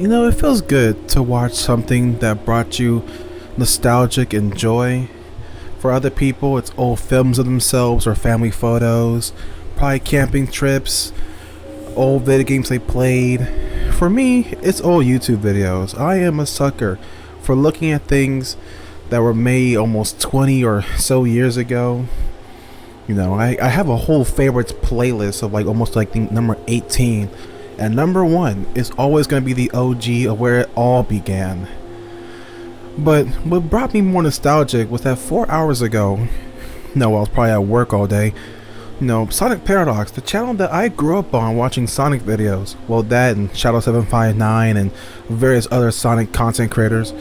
You know, it feels good to watch something that brought you nostalgic and joy. For other people, it's old films of themselves or family photos, probably camping trips, old video games they played. For me, it's old YouTube videos. I am a sucker for looking at things that were made almost 20 or so years ago. You know, I have a whole favorites playlist of like almost like the number 18. And number 1 is always going to be the OG of where it all began. But what brought me more nostalgic was that 4 hours ago, no, I was probably at work all day, Sonic Paradox, the channel that I grew up on watching Sonic videos, well, that and Shadow 759 and various other Sonic content creators,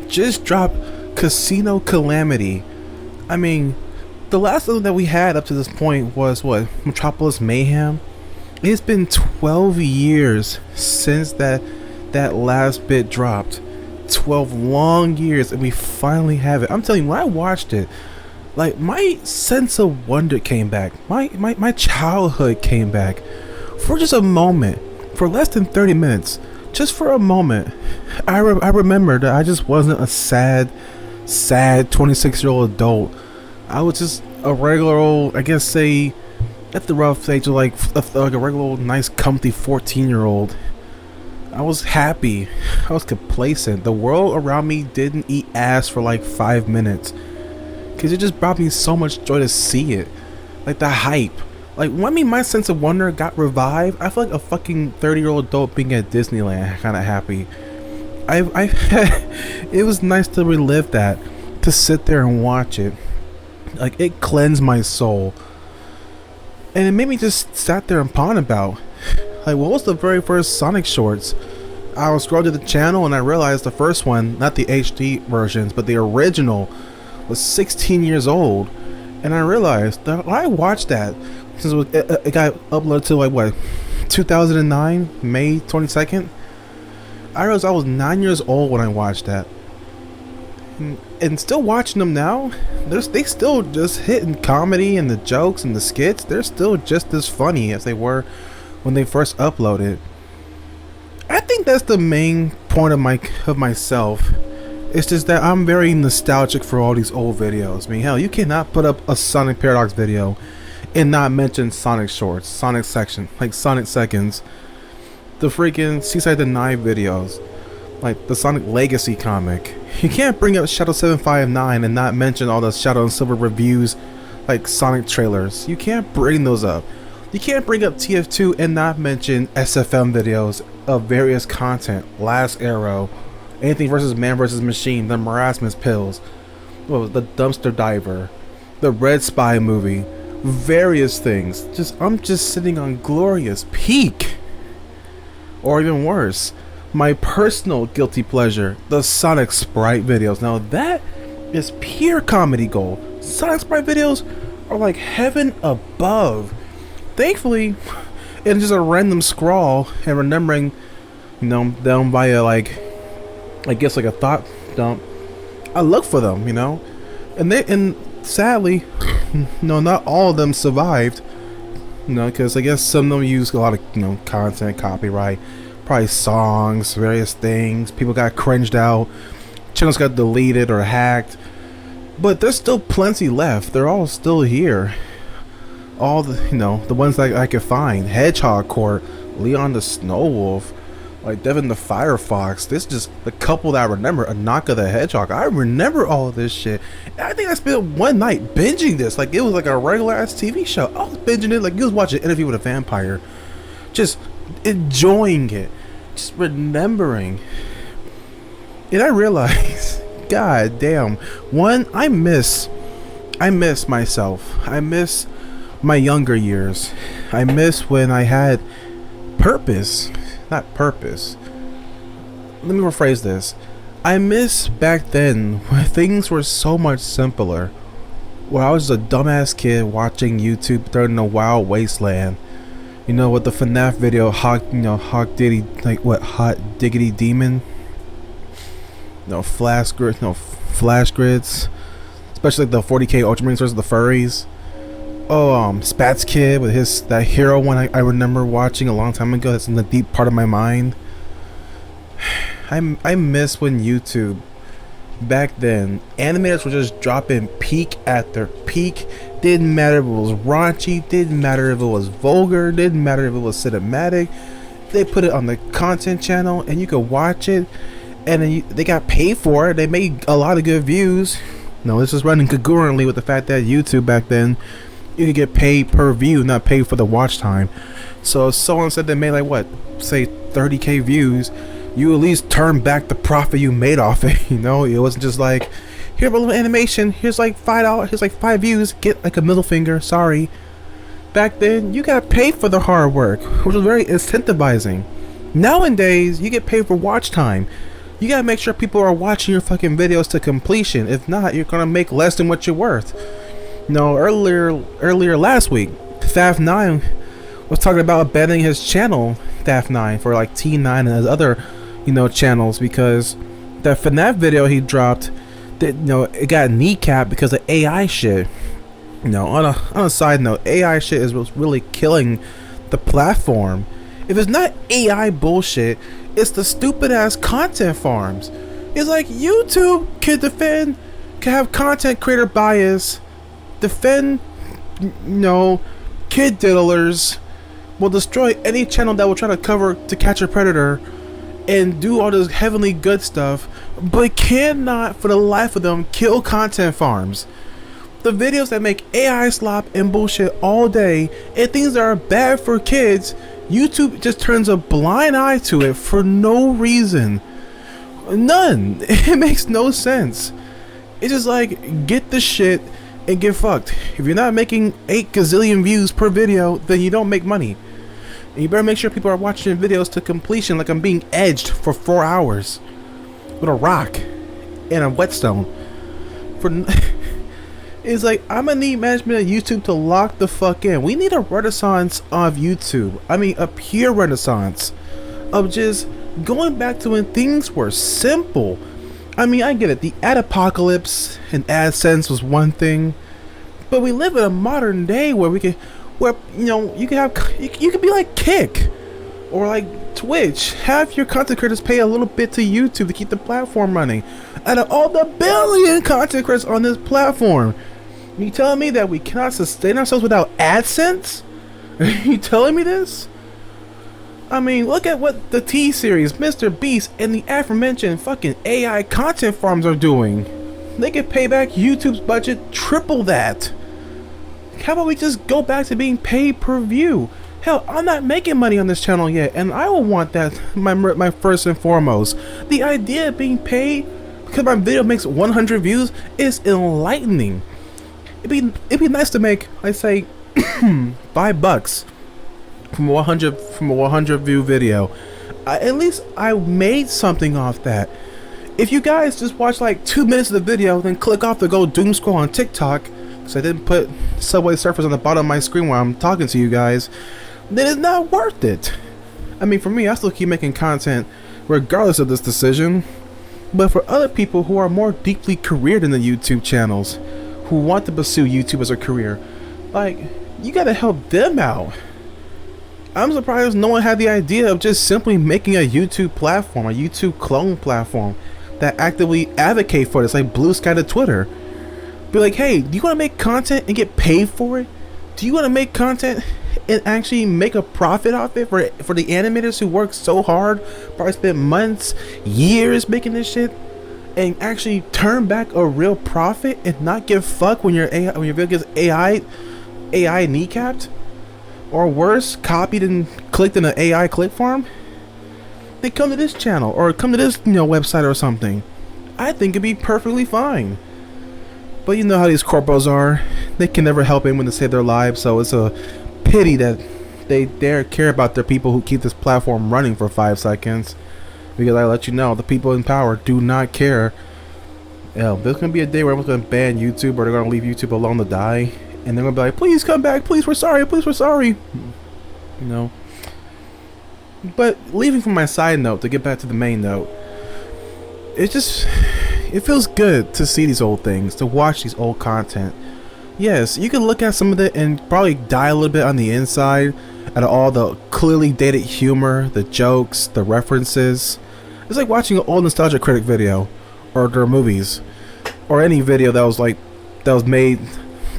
just dropped Casino Calamity. I mean, the last one that we had up to this point was what? Metropolis Mayhem? It's been 12 years since that last bit dropped. 12 long years, and we finally have it. I'm telling you, when I watched it, like, my sense of wonder came back. My childhood came back. For just a moment, for less than 30 minutes, just for a moment, I remember that I just wasn't a sad 26-year-old adult. I was just a regular old, I guess, say, at the rough age of like a regular old, nice, comfy 14-year-old. I was happy. I was complacent. The world around me didn't eat ass for like 5 minutes. Because it just brought me so much joy to see it. Like the hype. Like, when my sense of wonder got revived, I feel like a fucking 30-year-old adult being at Disneyland kind of happy. It was nice to relive that. To sit there and watch it. Like, it cleansed my soul. And it made me just sat there and ponder about, like, what was the very first Sonic shorts? I was scrolling to the channel and I realized the first one, not the HD versions, but the original, was 16 years old. And I realized that when I watched that, since it got uploaded to like what, 2009, May 22nd, I realized I was 9 years old when I watched that. And still watching them now, they still just hitting comedy and the jokes and the skits. They're still just as funny as they were when they first uploaded. I think that's the main point of myself. It's just that I'm very nostalgic for all these old videos. I mean, hell, you cannot put up a Sonic Paradox video and not mention Sonic Shorts, Sonic Section, like Sonic Seconds, the freaking Seaside Deny videos, like the Sonic Legacy comic. You can't bring up Shadow 759 and not mention all the Shadow and Silver reviews, like Sonic trailers. You can't bring those up. You can't bring up TF2 and not mention SFM videos of various content, Last Arrow, Anything vs. Man vs. Machine, the Marasmus Pills, the Dumpster Diver, the Red Spy movie, various things. I'm just sitting on glorious peak. Or even worse, my personal guilty pleasure, the Sonic Sprite videos. Now that is pure comedy gold. Sonic Sprite videos are like heaven above. Thankfully, in just a random scroll and remembering, them via like, I guess like a thought dump, I look for them, and sadly, not all of them survived, because I guess some of them use a lot of, content, copyright, probably songs, various things. People got cringed out, channels got deleted or hacked, but there's still plenty left. They're all still here. All the the ones that I could find: Hedgehog Court, Leon the Snow Wolf, like Devin the Firefox. This is just the couple that I remember. Anaka the Hedgehog. I remember all of this shit. And I think I spent one night binging this like it was like a regular ass TV show. I was binging it like you was watching an Interview with a Vampire, just enjoying it, just remembering. And I realized, god damn, one, I miss myself. I miss my younger years. I miss when I had purpose. Not purpose. Let me rephrase this. I miss back then when things were so much simpler. Where I was a dumbass kid watching YouTube during the wild wasteland. With the FNAF video, Hot Diggity Demon. Flash grids. Especially like the 40k Ultramarines versus the furries. Spats Kid with that hero one I remember watching a long time ago. That's in the deep part of my mind. I miss when YouTube back then, animators were just dropping peak after peak. Didn't matter if it was raunchy, didn't matter if it was vulgar, didn't matter if it was cinematic. They put it on the content channel and you could watch it, and then they got paid for it. They made a lot of good views. No, this is running congruently with the fact that YouTube back then, you could get paid per view, not paid for the watch time. So if someone said they made like what, say 30k views, you at least turn back the profit you made off it. You know, it wasn't just like, here a little animation, here's like $5, here's like 5 views, get like a middle finger, sorry. Back then, you got paid for the hard work, which was very incentivizing. Nowadays, you get paid for watch time. You gotta make sure people are watching your fucking videos to completion. If not, you're gonna make less than what you're worth. You know, earlier last week, Thaf9 was talking about abandoning his channel, Thaf9, for like T9 and his other, you know, channels, because that FNAF video he dropped, that, you know, it got kneecapped because of AI shit. You know, on a side note, AI shit is what's really killing the platform. If it's not AI bullshit, it's the stupid ass content farms. It's like YouTube can have content creator bias, defend, you know, kid diddlers, will destroy any channel that will try to cover To Catch a Predator, and do all this heavenly good stuff, but cannot for the life of them kill content farms. The videos that make AI slop and bullshit all day and things that are bad for kids, YouTube just turns a blind eye to it for no reason. None. It makes no sense. It's just like, get the shit and get fucked. If you're not making 8 gazillion views per video, then you don't make money. And you better make sure people are watching videos to completion, like I'm being edged for 4 hours with a rock and a whetstone. It's like, I'm gonna need management of YouTube to lock the fuck in. We need a renaissance of YouTube. I mean, a pure renaissance of just going back to when things were simple. I mean, I get it. The ad apocalypse and AdSense was one thing, but we live in a modern day where you know, you can be like Kick or like Twitch. Have your content creators pay a little bit to YouTube to keep the platform running. Out of all the billion content creators on this platform, you telling me that we cannot sustain ourselves without AdSense? Are you telling me this? I mean, look at what the T-Series, Mr. Beast, and the aforementioned fucking AI content farms are doing. They could pay back YouTube's budget triple that. How about we just go back to being paid per view? Hell, I'm not making money on this channel yet, and I will want that my first and foremost. The idea of being paid because my video makes 100 views is enlightening. It'd be nice to make, I say, $5 from a 100 view video. At least I made something off that. If you guys just watch like 2 minutes of the video, then click off to go doom scroll on TikTok, because I didn't put Subway Surfers on the bottom of my screen while I'm talking to you guys, then it's not worth it. I mean, for me, I still keep making content regardless of this decision. But for other people who are more deeply careered in the YouTube channels, who want to pursue YouTube as a career, like, you gotta help them out. I'm surprised no one had the idea of just simply making a YouTube platform, a YouTube clone platform that actively advocate for this, like Blue Sky to Twitter. Be like, hey, do you want to make content and get paid for it? Do you want to make content and actually make a profit off it for the animators who work so hard, probably spent months, years making this shit, and actually turn back a real profit and not give fuck when your video gets AI kneecapped, or worse, copied and clicked in an AI click farm? They come to this channel or come to this, you know, website or something. I think it'd be perfectly fine. But you know how these corpos are. They can never help anyone to save their lives, so it's a pity that they dare care about their people who keep this platform running for 5 seconds. Because I let you know, the people in power do not care. There's going to be a day where everyone's going to ban YouTube, or they're going to leave YouTube alone to die. And they're going to be like, please come back, please, we're sorry, please, we're sorry. You know. But leaving from my side note to get back to the main note, it feels good to see these old things, to watch these old content. Yes, you can look at some of it and probably die a little bit on the inside out of all the clearly dated humor, the jokes, the references. It's like watching an old Nostalgia Critic video, or their movies, or any video that was like that was made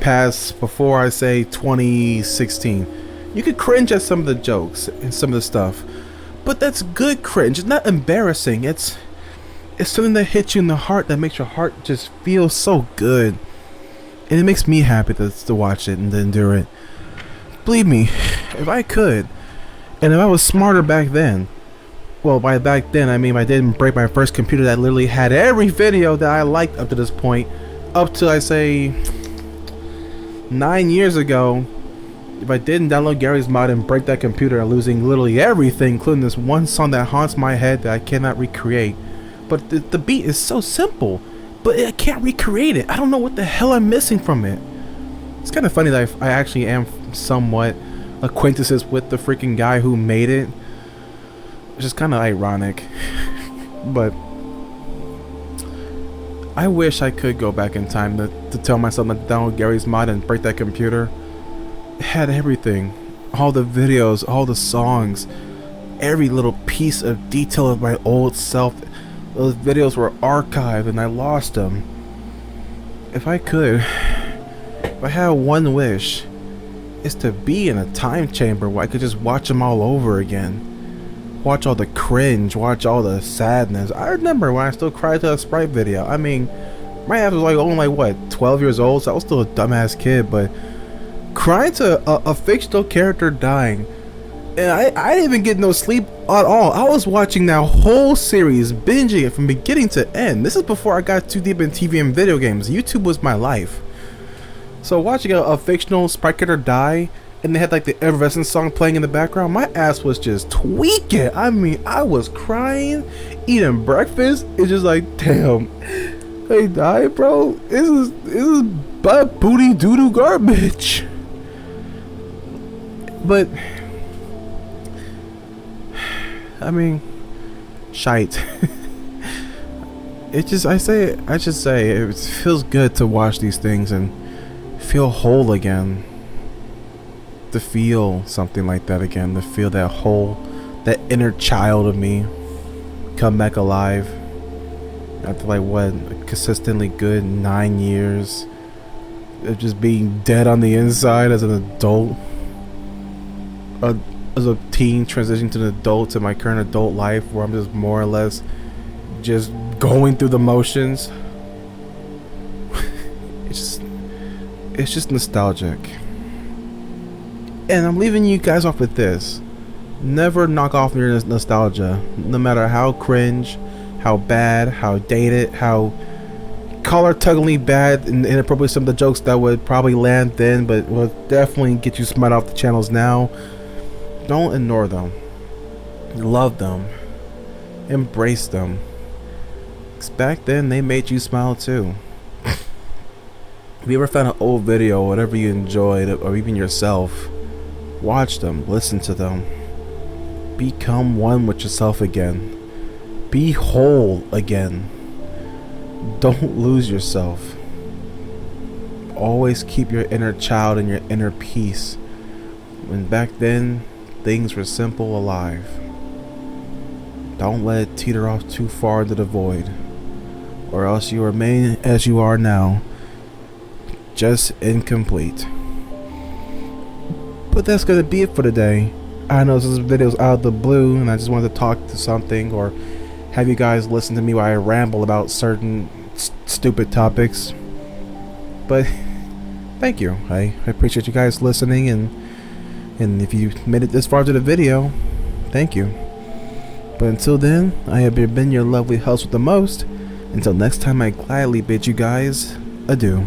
past before I say 2016. You could cringe at some of the jokes and some of the stuff, but that's good cringe. It's not embarrassing. It's something that hits you in the heart, that makes your heart just feel so good, and it makes me happy to watch it and to endure it. Believe me, if I could, and if I was smarter back then. Well, by back then, I mean I didn't break my first computer that literally had every video that I liked up to this point. Up to, I say, 9 years ago. If I didn't download Gary's mod and break that computer, losing literally everything, including this one song that haunts my head that I cannot recreate. But the beat is so simple, but I can't recreate it. I don't know what the hell I'm missing from it. It's kind of funny that I actually am somewhat acquaintances with the freaking guy who made it. Which is kind of ironic, but I wish I could go back in time to tell myself to download Gary's mod and break that computer. It had everything, all the videos, all the songs, every little piece of detail of my old self. Those videos were archived and I lost them. If I could, if I had one wish, it's to be in a time chamber where I could just watch them all over again. Watch all the cringe, watch all the sadness. I remember when I still cried to a Sprite video. I mean, my ass was like only like what, 12 years old, so I was still a dumbass kid, but crying to a fictional character dying, and I didn't even get no sleep at all. I was watching that whole series, binging it from beginning to end. This is before I got too deep in TV and video games. YouTube was my life. So watching a fictional Sprite character die, and they had like the Evanescence song playing in the background, my ass was just tweaking. I mean, I was crying, eating breakfast. It's just like, damn, they died, bro. This is butt booty doo-doo garbage. But I mean, shite. It just, I just say it feels good to watch these things and feel whole again. To feel something like that again, to feel that whole, that inner child of me come back alive after like what, a consistently good 9 years of just being dead on the inside as an adult, as a teen transitioning to an adult, to my current adult life where I'm just more or less just going through the motions. It's just nostalgic. And I'm leaving you guys off with this. Never knock off your nostalgia. No matter how cringe, how bad, how dated, how collar-tugglingly bad and inappropriate some of the jokes that would probably land then, but will definitely get you smart off the channels now. Don't ignore them. Love them. Embrace them. 'Cause back then, they made you smile too. If you ever found an old video, whatever you enjoyed, or even yourself, watch them, listen to them. Become one with yourself again. Be whole again. Don't lose yourself. Always keep your inner child and your inner peace. When back then, things were simple, alive. Don't let it teeter off too far into the void, or else you remain as you are now, just incomplete. But that's gonna be it for today. I know this video's out of the blue and I just wanted to talk to something or have you guys listen to me while I ramble about certain stupid topics. But thank you. I appreciate you guys listening, and if you made it this far to the video, thank you. But until then, I have been your lovely host with the most. Until next time, I gladly bid you guys adieu.